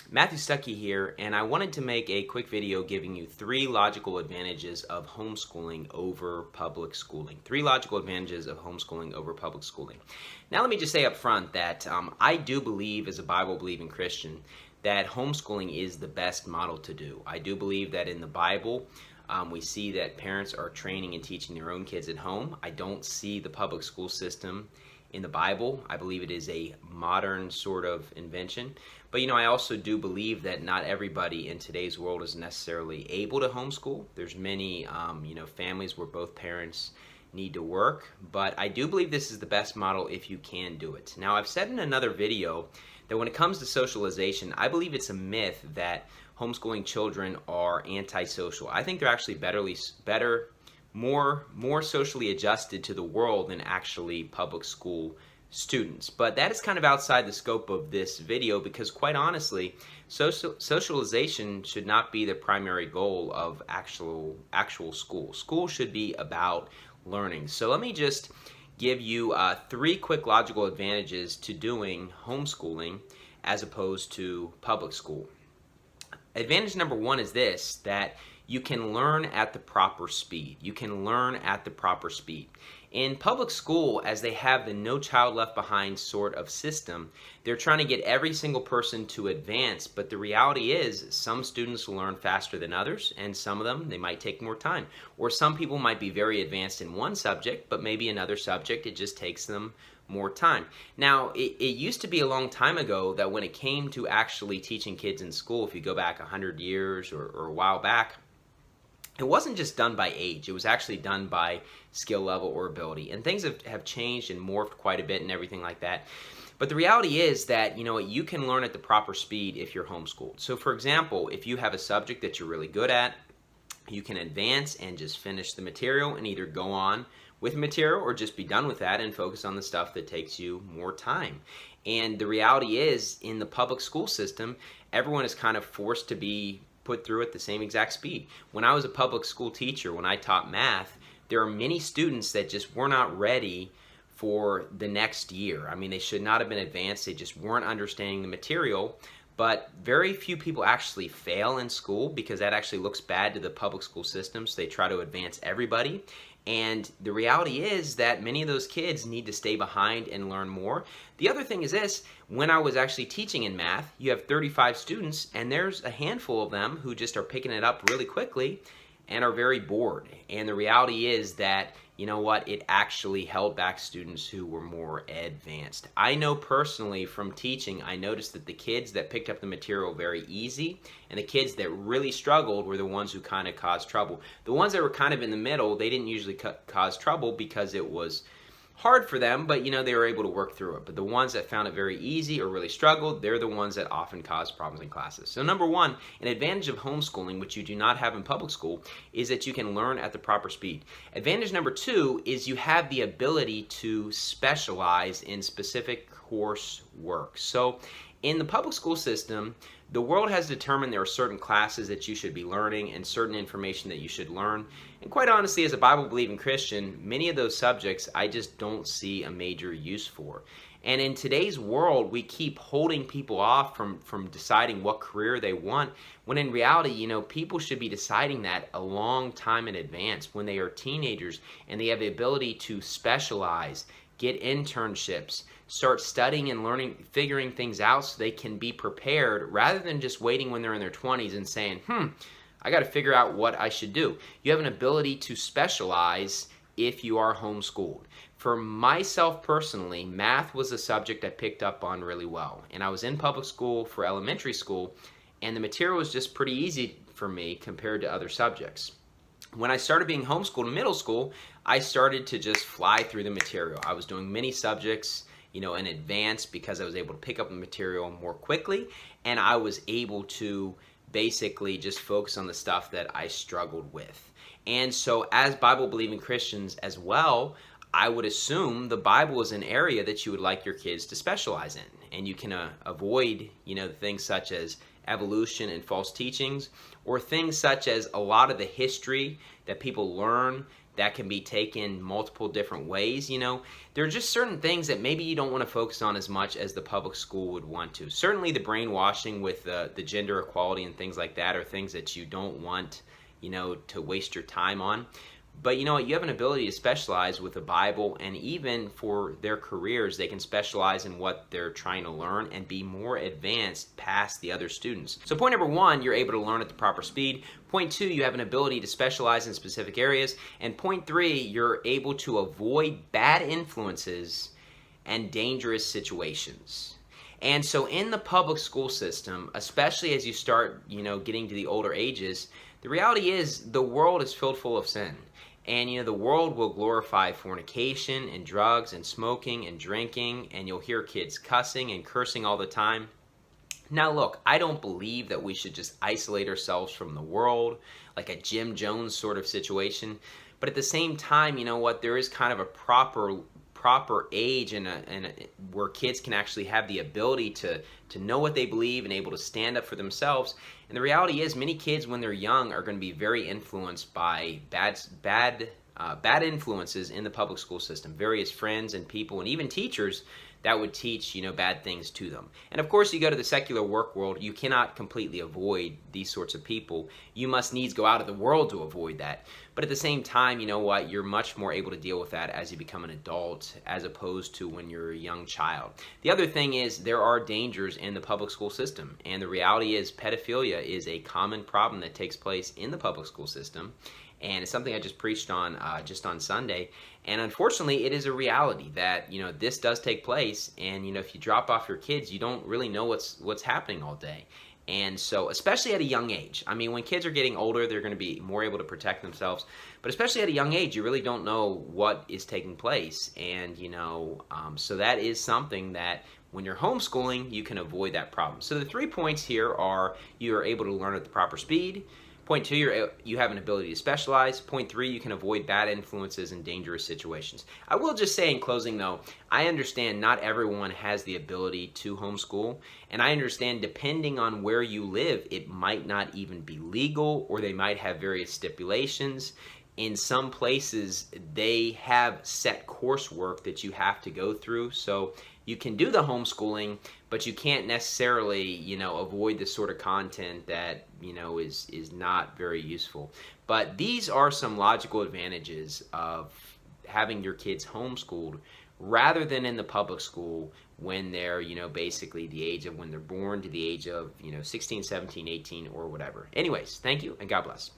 Matthew Stuckey here, and I wanted to make a quick video giving you 3 logical advantages of homeschooling over public schooling. 3 logical advantages of homeschooling over public schooling. Now let me just say up front that I do believe, as a Bible-believing Christian, that homeschooling is the best model to do. I do believe that in the Bible, we see that parents are training and teaching their own kids at home. I don't see the public school system in the Bible. I believe it is a modern sort of invention. But I also do believe that not everybody in today's world is necessarily able to homeschool. There's many families where both parents need to work, but I do believe this is the best model if you can do it. Now, I've said in another video that when it comes to socialization, I believe it's a myth that homeschooling children are antisocial. I think they're actually more socially adjusted to the world than actually public school students. But that is kind of outside the scope of this video because, quite honestly, socialization should not be the primary goal of actual school. School should be about learning. So let me just give you 3 quick logical advantages to doing homeschooling as opposed to public school. Advantage number 1 is this, that you can learn at the proper speed. You can learn at the proper speed. In public school, as they have the No Child Left Behind sort of system, they're trying to get every single person to advance, but the reality is some students learn faster than others, and some of them, they might take more time. Or some people might be very advanced in one subject, but maybe another subject, it just takes them more time. Now, it used to be a long time ago that when it came to actually teaching kids in school, if you go back 100 years or a while back, it wasn't just done by age. It was actually done by skill level or ability. And things have changed and morphed quite a bit and everything like that. But the reality is that, you can learn at the proper speed if you're homeschooled. So for example, if you have a subject that you're really good at, you can advance and just finish the material and either go on with material or just be done with that and focus on the stuff that takes you more time. And the reality is, in the public school system, everyone is kind of forced to be put through at the same exact speed. When I was a public school teacher, when I taught math, there are many students that just were not ready for the next year. I mean, they should not have been advanced. They just weren't understanding the material. But very few people actually fail in school because that actually looks bad to the public school system, so they try to advance everybody. And the reality is that many of those kids need to stay behind and learn more. The other thing is this, when I was actually teaching in math, you have 35 students and there's a handful of them who just are picking it up really quickly and are very bored. And the reality is that, it actually held back students who were more advanced. I know personally from teaching, I noticed that the kids that picked up the material very easy and the kids that really struggled were the ones who kind of caused trouble. The ones that were kind of in the middle, they didn't usually cause trouble because it was hard for them, but they were able to work through it. But the ones that found it very easy or really struggled, they're the ones that often cause problems in classes. So number 1, an advantage of homeschooling, which you do not have in public school, is that you can learn at the proper speed. Advantage number 2 is you have the ability to specialize in specific course work. So in the public school system, the world has determined there are certain classes that you should be learning and certain information that you should learn. And quite honestly, as a Bible-believing Christian, many of those subjects I just don't see a major use for. And in today's world, we keep holding people off from deciding what career they want, when in reality, people should be deciding that a long time in advance when they are teenagers and they have the ability to specialize, get internships, start studying and learning, figuring things out so they can be prepared rather than just waiting when they're in their 20s and saying, I got to figure out what I should do. You have an ability to specialize if you are homeschooled. For myself personally, math was a subject I picked up on really well. And I was in public school for elementary school, and the material was just pretty easy for me compared to other subjects. When I started being homeschooled in middle school, I started to just fly through the material. I was doing many subjects, in advance because I was able to pick up the material more quickly, and I was able to basically just focus on the stuff that I struggled with. And so as Bible-believing Christians as well, I would assume the Bible is an area that you would like your kids to specialize in. And you can avoid, things such as evolution and false teachings, or things such as a lot of the history that people learn that can be taken multiple different ways. There are just certain things that maybe you don't want to focus on as much as the public school would want to. Certainly the brainwashing with the gender equality and things like that are things that you don't want, to waste your time on. But you know what? You have an ability to specialize with the Bible, and even for their careers, they can specialize in what they're trying to learn and be more advanced past the other students. So point number 1, you're able to learn at the proper speed. Point 2, you have an ability to specialize in specific areas. And point 3, you're able to avoid bad influences and dangerous situations. And so in the public school system, especially as you start, getting to the older ages, the reality is the world is filled full of sin. And the world will glorify fornication and drugs and smoking and drinking, and you'll hear kids cussing and cursing all the time. Now look, I don't believe that we should just isolate ourselves from the world like a Jim Jones sort of situation. But at the same time, there is kind of a proper age and where kids can actually have the ability to know what they believe and able to stand up for themselves. And the reality is many kids when they're young are going to be very influenced by bad influences in the public school system, various friends and people and even teachers that would teach bad things to them. And of course, you go to the secular work world, you cannot completely avoid these sorts of people. You must needs go out of the world to avoid that. But at the same time, you're much more able to deal with that as you become an adult as opposed to when you're a young child. The other thing is there are dangers in the public school system, and the reality is pedophilia is a common problem that takes place in the public school system. And it's something I just preached on just on Sunday. And unfortunately, it is a reality that, this does take place. And, if you drop off your kids, you don't really know what's happening all day. And so, especially at a young age, I mean, when kids are getting older, they're going to be more able to protect themselves. But especially at a young age, you really don't know what is taking place. And, so that is something that when you're homeschooling, you can avoid that problem. So the 3 points here are you are able to learn at the proper speed. Point 2, you have an ability to specialize. Point 3, you can avoid bad influences and dangerous situations. I will just say in closing though, I understand not everyone has the ability to homeschool, and I understand depending on where you live, it might not even be legal, or they might have various stipulations. In some places, they have set coursework that you have to go through. So you can do the homeschooling, but you can't necessarily, avoid the sort of content that, is not very useful. But these are some logical advantages of having your kids homeschooled rather than in the public school when they're, basically the age of when they're born to the age of, 16, 17, 18, or whatever. Anyways, thank you and God bless.